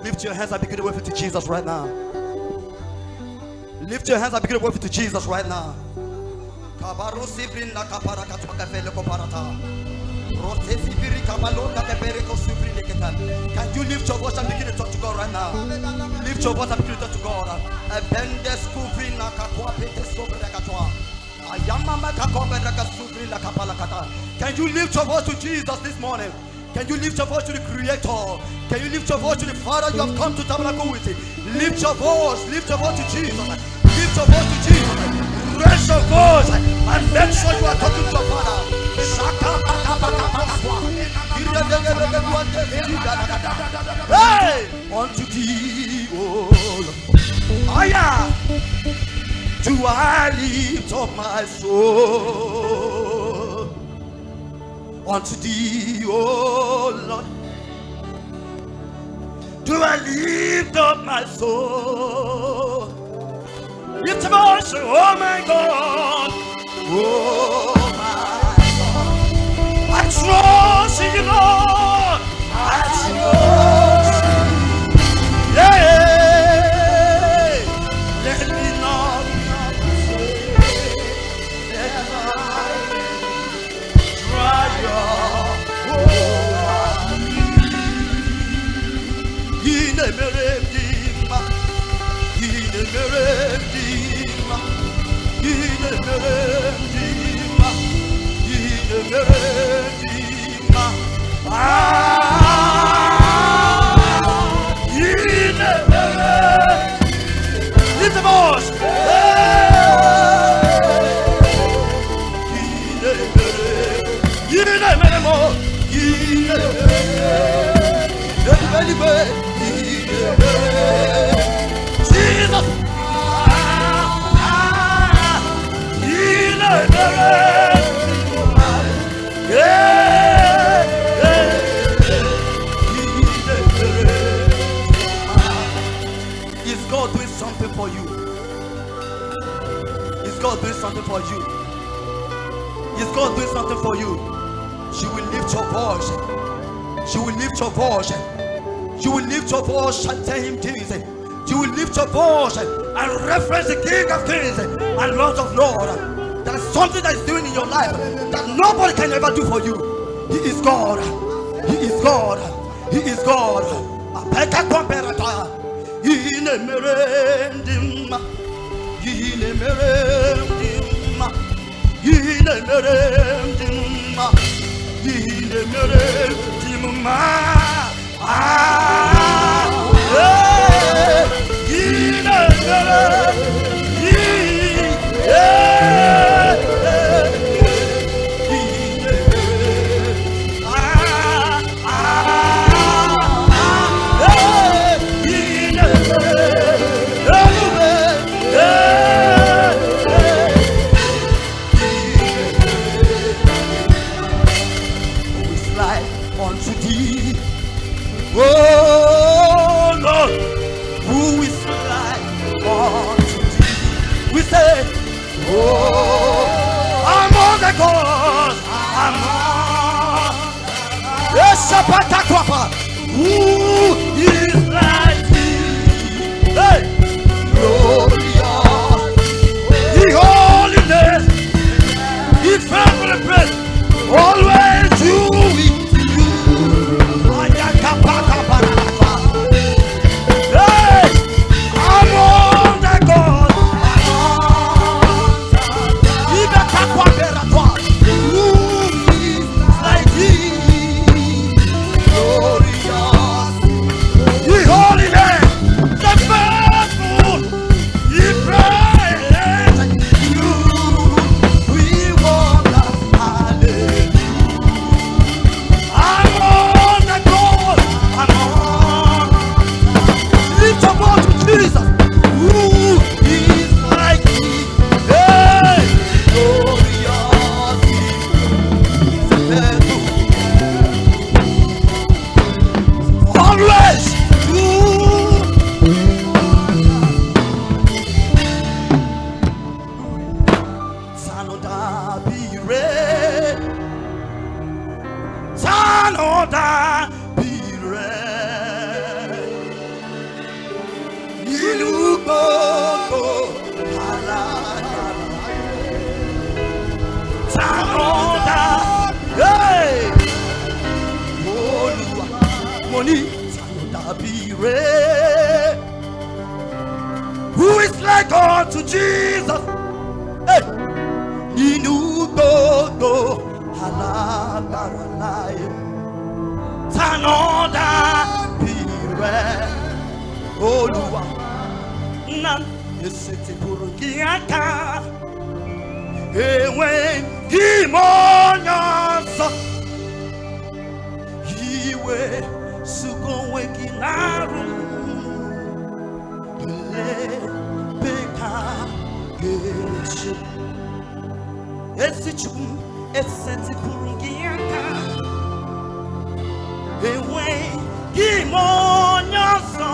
Lift your hands and begin to worship to Jesus right now. Lift your hands and begin to worship to Jesus right now. Can you lift your voice and begin to talk to God right now? Lift your voice and begin to talk to God. Can you lift your voice to Jesus this morning? Can you lift your voice to the Creator? Can you lift your voice to the Father you have come to tabernacle with? Lift your voice to Jesus. Lift your voice to Jesus. Raise your voice and make sure you are talking to your Father. Hey! Unto thee, oh Lord. Do I lift up my soul? Unto thee, oh Lord. Do I lift up my soul? Lift up my soul, oh my God. Oh my God. I trust in you, Lord. I trust in you. Yeah. Let me not say that lift the voice. Jesus. Is God doing something for you? Is God doing something for you? Is God doing something for you? She will lift your voice. She will lift your voice. You will lift your voice and tell him things. You will lift your voice and reference the King of Kings and Lord of Lords. There is something that is doing in your life that nobody can ever do for you. He is God. He is God. He is God. Unto thee, oh Lord, who is like unto thee? We say, oh, among the gods, who is like thee? Hey, glorious, the holiness, the faithful praise, always you. Sanoda. Hey. Olúwa. Mo ní Sanoda bire. Who is like unto Jesus? Hey. Nínú gbogbo alágbára láyé. Sanoda bire. Olúwa. Nan esete burugiaka. Ewe gimonyoso. Iwe sugonwe ginaru. Le beka geshe. Esichum esete burugiaka. Ewe gimonyoso.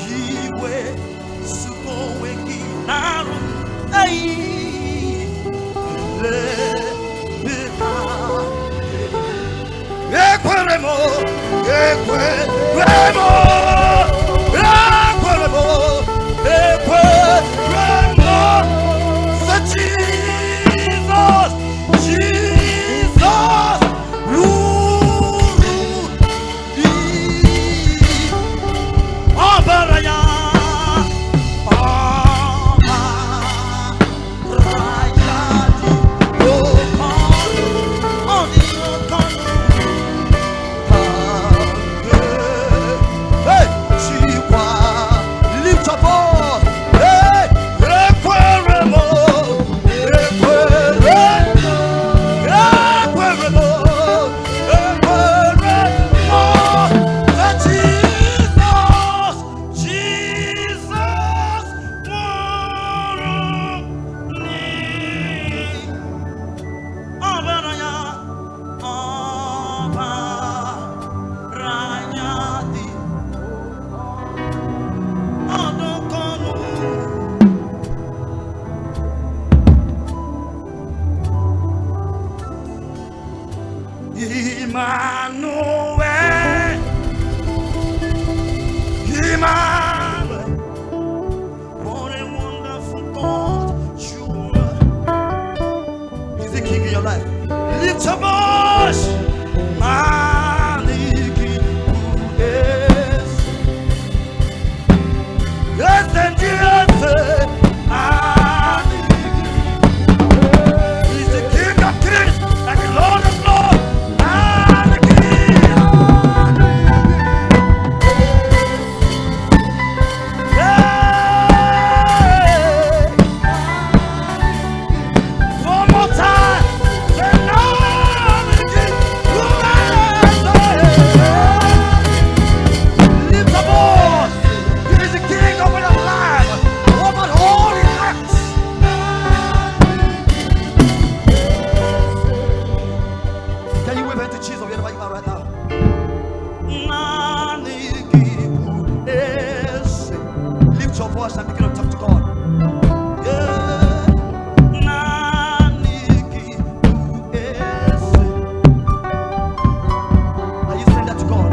Iwe sugonwe ginaru. Equeremo, equeremo, equeremo, equeremo. Say Jesus, Jesus, Abaraya. Emmanuel, Emmanuel, what a wonderful God you are. He's the King in your life. Lift your voice, Maliki, who is? Yes, and yes, He's the King of kings and the Lord of lords. And begin to talk to God. Are you saying that to God?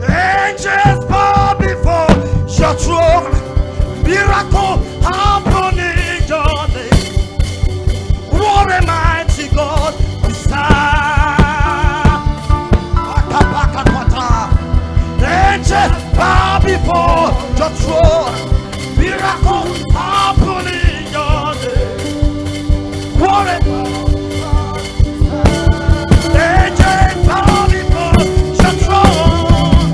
Angels bow before your throne. Miracle happening. What a mighty God we serve. Angels bow before your throne. Miracle happening your day. What a angels bow before your throne.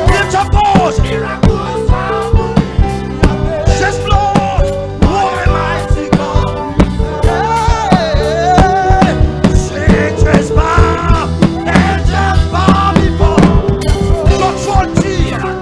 Lift your voice. Yes, Lord. What a mighty God. Angels bow before your throne, Jesus.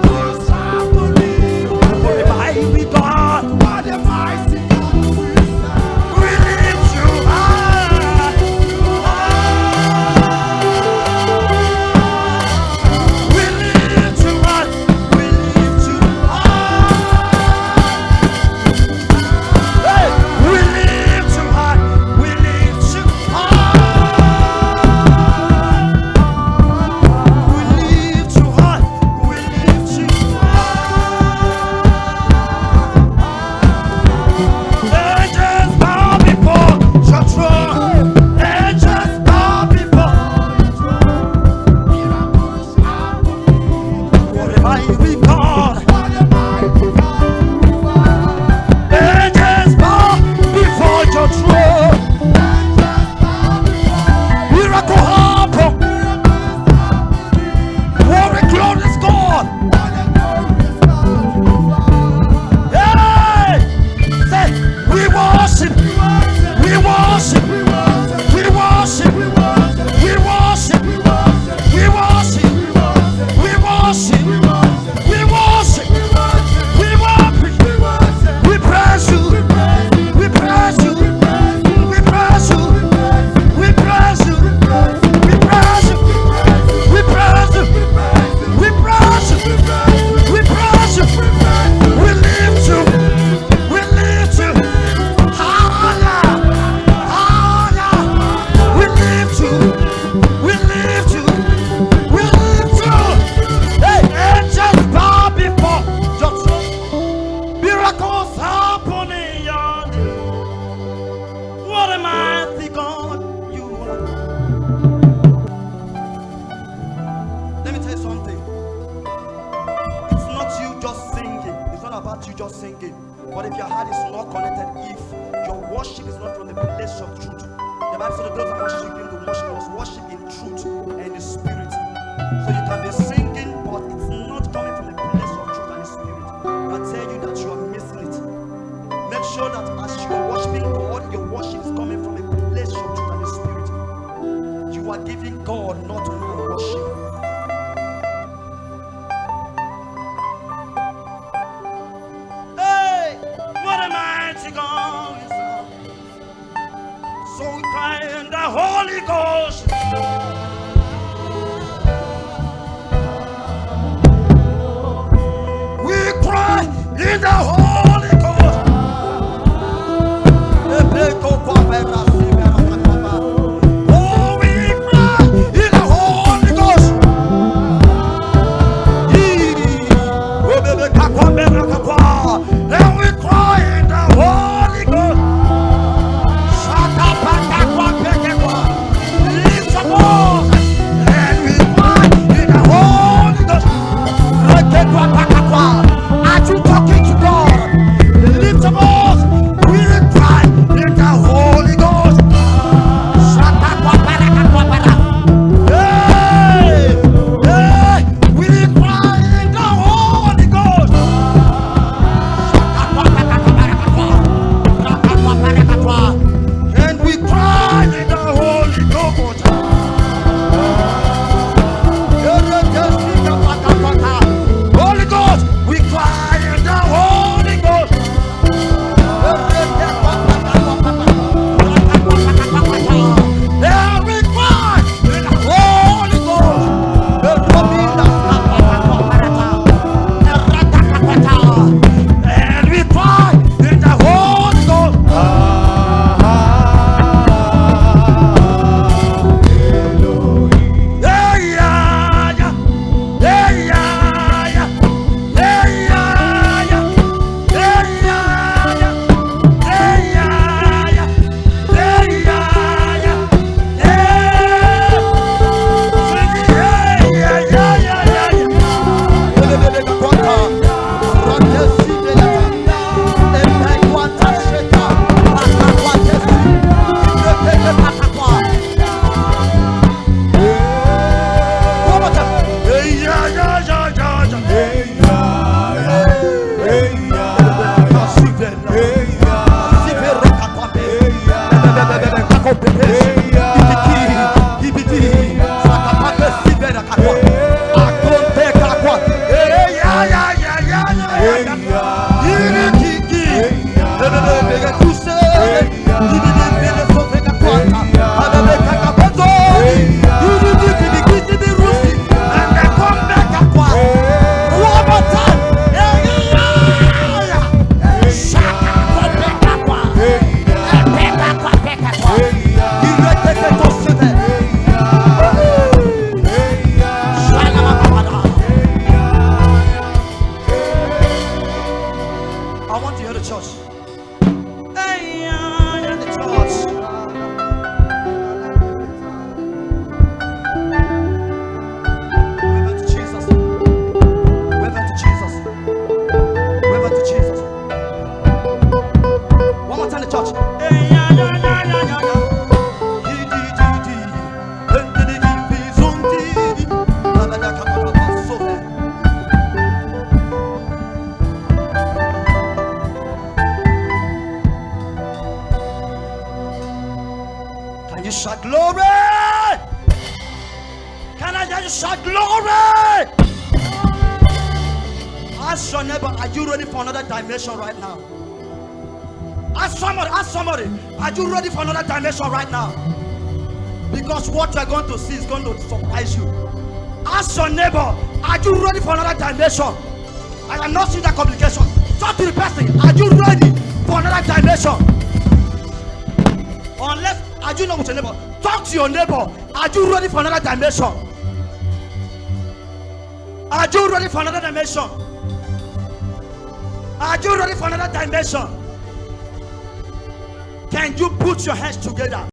But if your heart is not connected, if your worship is not from the place of truth, the Bible says those that worship Him, the worship must worship in truth and in spirit. So you can be singing, but it's not coming from the place of truth and the spirit. I tell you that you are missing it. Make sure that as you are worshiping God, your worship is coming from a place of truth and the spirit. You are giving God not only worship. Hey, what a mighty God is our. So we cry in the Holy Ghost. We cry in the Holy Ghost. Oh, we cry in the Holy Ghost. And we cry in the Holy Ghost. Lift your voice. And we cry in the Holy Ghost. Are you talking to God? Lift your voice. We cry in the Holy Ghost. Hey, hey, we cry in the Holy Ghost. And we cry in the Holy Ghost. Holy Ghost, we cry in the Holy Ghost. Yeah, we cry in the Holy Ghost. And we cry in the Holy Ghost. Yeah, yeah, yeah. Yeah, yeah, yeah. Yeah, yeah, yeah. Yeah, yeah, yeah. Yeah, yeah, yeah. Yeah, yeah, yeah. I want to hear the church. Hey, yeah, the church. Wave to Jesus. Wave to Jesus. Wave to Jesus. One more time, the church. Hey, yeah, yeah, yeah, yeah, yeah, yeah. Can you shout glory? Can I hear you shout glory? Ask your neighbor, are you ready for another dimension right now? Ask somebody, are you ready for another dimension right now? Because what you're going to see is going to surprise you. Ask your neighbor, are you ready for another dimension? I am not seeing that complication. Talk to the person, are you ready for another dimension? Unless, are you not with your neighbor? Talk to your neighbor, are you ready for another dimension? Are you ready for another dimension? Are you ready for another dimension? Can you put your hands together?